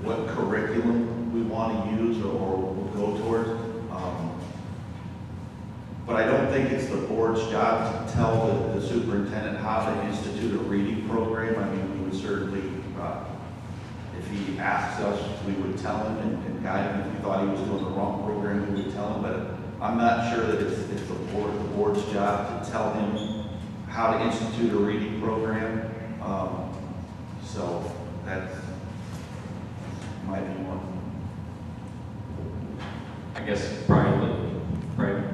what curriculum we want to use or will go towards. But I don't think it's the board's job to tell the superintendent how to institute a reading program. I mean, we would certainly, if he asks us, we would tell him and guide him. If we thought he was doing the wrong program, we would tell him. But I'm not sure that it's the board's job to tell him how to institute a reading program. So that's my view on it. I guess probably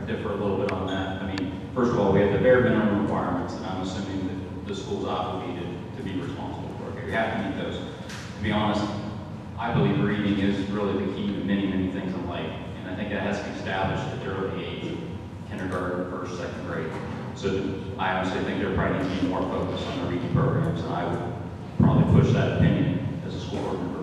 differ a little bit on that. I mean, first of all, we have the bare minimum requirements, and I'm assuming that the school's obligated to be responsible for it. We have to meet those. To be honest, I believe reading is really the key to many, many things in life, and I think that has to be established at the early age, kindergarten, first, second grade. So I honestly think there probably needs to be more focus on the reading programs, and I would probably push that opinion as a school board member.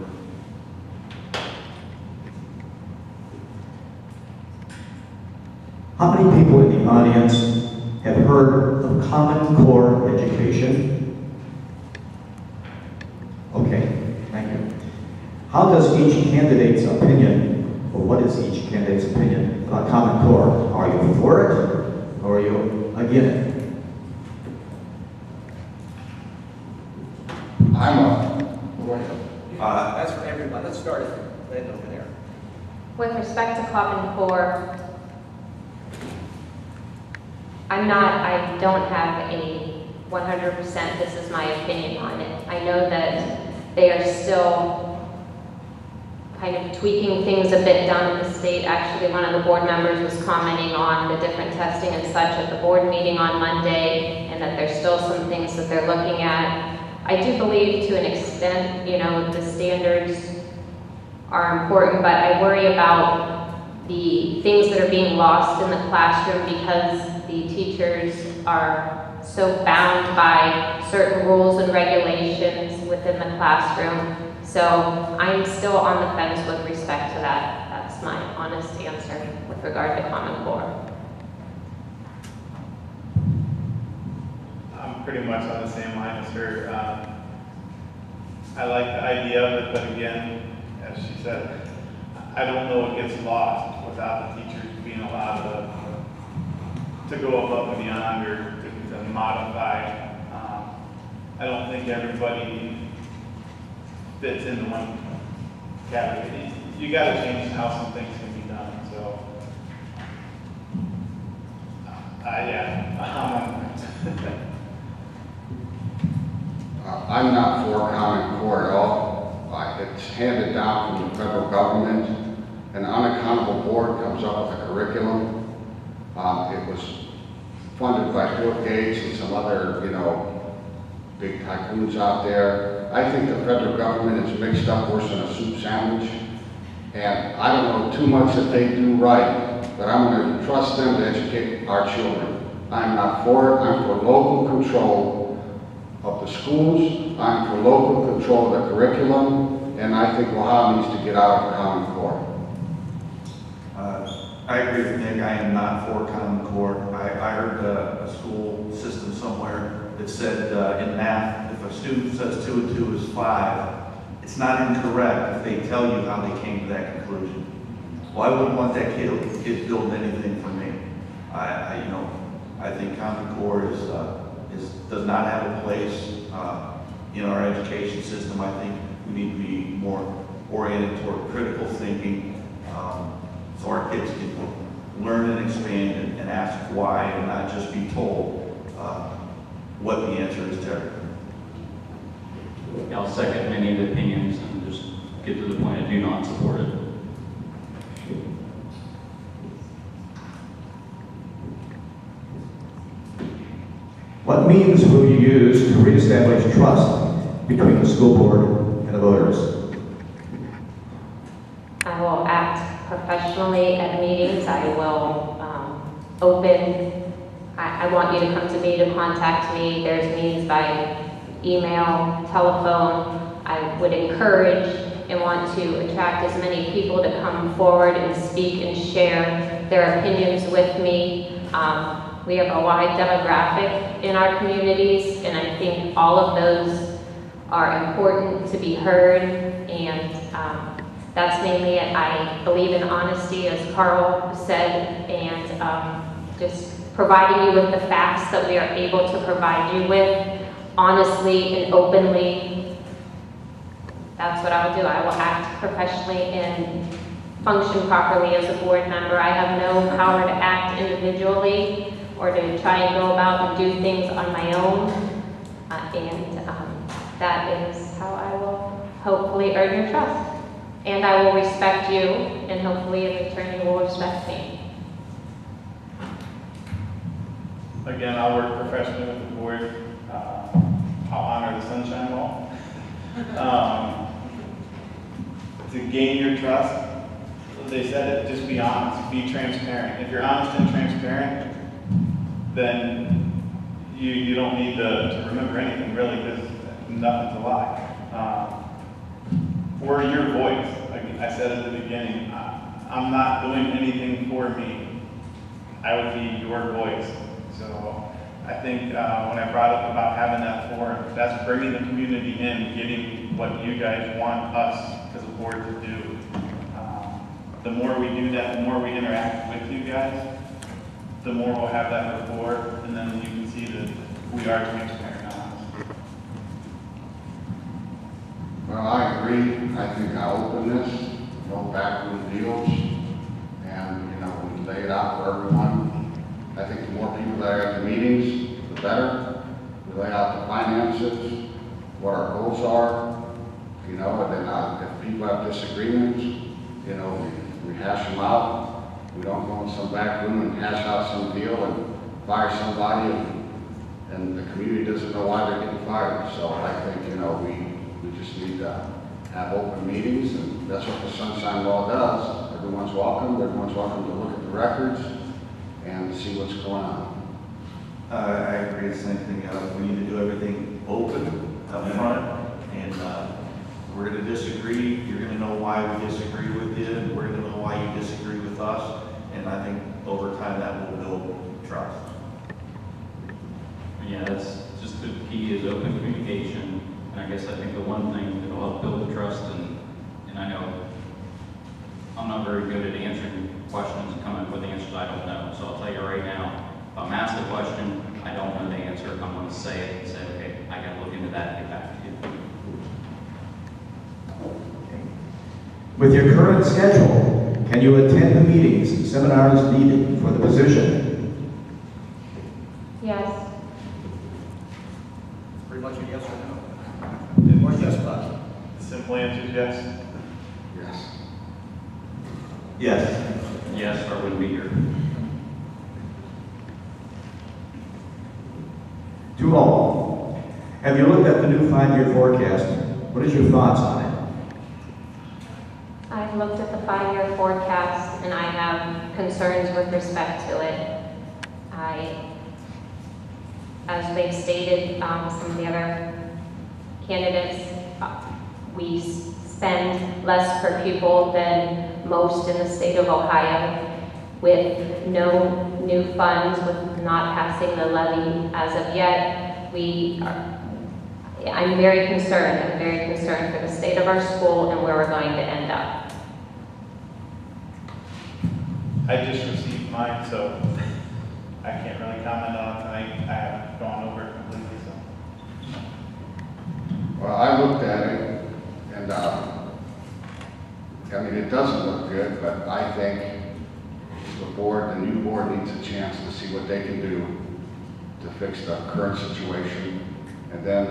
How many people in the audience have heard of Common Core education? Okay, thank you. How does each candidate's opinion, or what is each candidate's opinion about Common Core? Are you for it, or are you against it? That's for everyone. Let's start it right over there. With respect to Common Core, I don't have a 100% this is my opinion on it. I know that they are still kind of tweaking things a bit down in the state. Actually, one of the board members was commenting on the different testing and such at the board meeting on Monday, and that there's still some things that they're looking at. I do believe to an extent, the standards are important, but I worry about the things that are being lost in the classroom because the teachers are so bound by certain rules and regulations within the classroom. So I'm still on the fence with respect to that. That's my honest answer with regard to Common Core. I'm pretty much on the same line as her. I like the idea of it, but again, as she said, I don't know it gets lost without the teachers being allowed to go above and beyond or to modify. I don't think everybody fits into one category. You got to change how some things can be done. So, I'm not for Common Core at all. It's handed down from the federal government. An unaccountable board comes up with a curriculum. It was funded by Bill Gates and some other, big tycoons out there. I think the federal government is mixed up worse than a soup sandwich. And I don't know too much that they do right, but I'm going to trust them to educate our children. I'm not for it. I'm for local control of the schools. I'm for local control of the curriculum. And I think Ohio needs to get out of Common Core. I agree with Nick. I am not for Common Core. I heard a school system somewhere that said in math, if a student says 2 and 2 is 5, it's not incorrect if they tell you how they came to that conclusion. Well, I wouldn't want that kid building anything for me. I think Common Core does not have a place in our education system. I think we need to be more oriented toward critical thinking. So our kids can learn and expand and ask why and not just be told what the answer is to everything. I'll second many of the opinions and just get to the point I do not support it. What means will you use to reestablish trust between the school board and the voters? I will act professionally at meetings. I will I want you to come to me to contact me. There's means by email, telephone. I would encourage and want to attract as many people to come forward and speak and share their opinions with me. We have a wide demographic in our communities, and I think all of those are important to be heard, and that's mainly it. I believe in honesty, as Carl said, and just providing you with the facts that we are able to provide you with, honestly and openly. That's what I will do. I will act professionally and function properly as a board member. I have no power to act individually or to try and go about and do things on my own. That is how I will hopefully earn your trust. And I will respect you, and hopefully in return you will respect me. Again, I'll work professionally with the board. I'll honor the sunshine law. To gain your trust, they said it, just be honest, be transparent. If you're honest and transparent, then you don't need to remember anything really, because nothing's a lie. We're your voice. Like I said at the beginning, I'm not doing anything for me. I would be your voice. So I think when I brought up about having that forum, that's bringing the community in, getting what you guys want us as a board to do. The more we do that, the more we interact with you guys, the more we'll have that rapport, and then you can see that we are transparent on this. Well, I agree. I think our openness, no backroom deals, and, we lay it out for everyone. I think the more people that are at the meetings, the better. We lay out the finances, what our goals are, and then if people have disagreements, we hash them out. We don't go in some back room and hash out some deal and fire somebody, and the community doesn't know why they're getting fired. So I think, we just need to have open meetings, and that's what the Sunshine Law does. Everyone's welcome. Everyone's welcome to look at the records and see what's going on. I agree the same thing. We need to do everything open up front, and we're going to disagree. You're going to know why we disagree with you, and we're going to know why you disagree with us. And I think over time that will build trust. Yeah, that's just the key is open communication. And I guess I think the one thing that will help build the trust, and I know I'm not very good at answering questions and coming up with answers I don't know. So I'll tell you right now, if I'm asked a question, I don't know the answer, I'm going to say it and say, okay, I got to look into that and get back to you. With your current schedule, can you attend the meetings and seminars needed for the position? Yes. Pretty much a yes or no. Or yes, but. The simple answer is yes. Yes. Yes. Yes, or I wouldn't be here. To all, have you looked at the new 5-year forecast? What is your thoughts on it? I looked at the 5-year forecast and I have concerns with respect to it. As they've stated, some of the other candidates, we spend less per pupil than most in the state of Ohio, with no new funds, with not passing the levy as of yet. I'm very concerned. I'm very concerned for the state of our school and where we're going to end up. I just received mine, so I can't really comment on it tonight. I haven't gone over it completely, so. Well, I looked at it, and it doesn't look good, but I think the new board needs a chance to see what they can do to fix the current situation, and then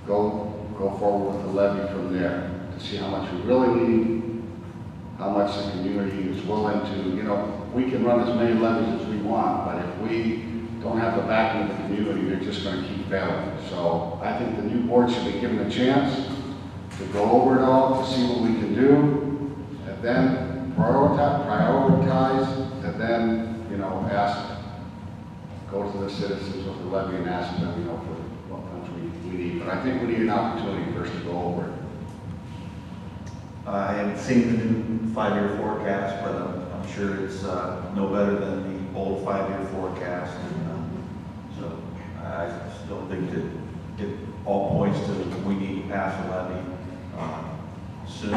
go forward with the levy from there to see how much we really need, how much the community is willing to, we can run as many levies as we want, but if we don't have the backing of the community, they're just going to keep failing. So I think the new board should be given a chance to go over it all, to see what we can do, and then prioritize, and then, go to the citizens with the levy and ask them, for what funds we need. But I think we need an opportunity first to go over it. I haven't seen the new 5-year forecast, but I'm sure it's no better than the old 5-year forecast. So I still think that it all points to we need to pass a levy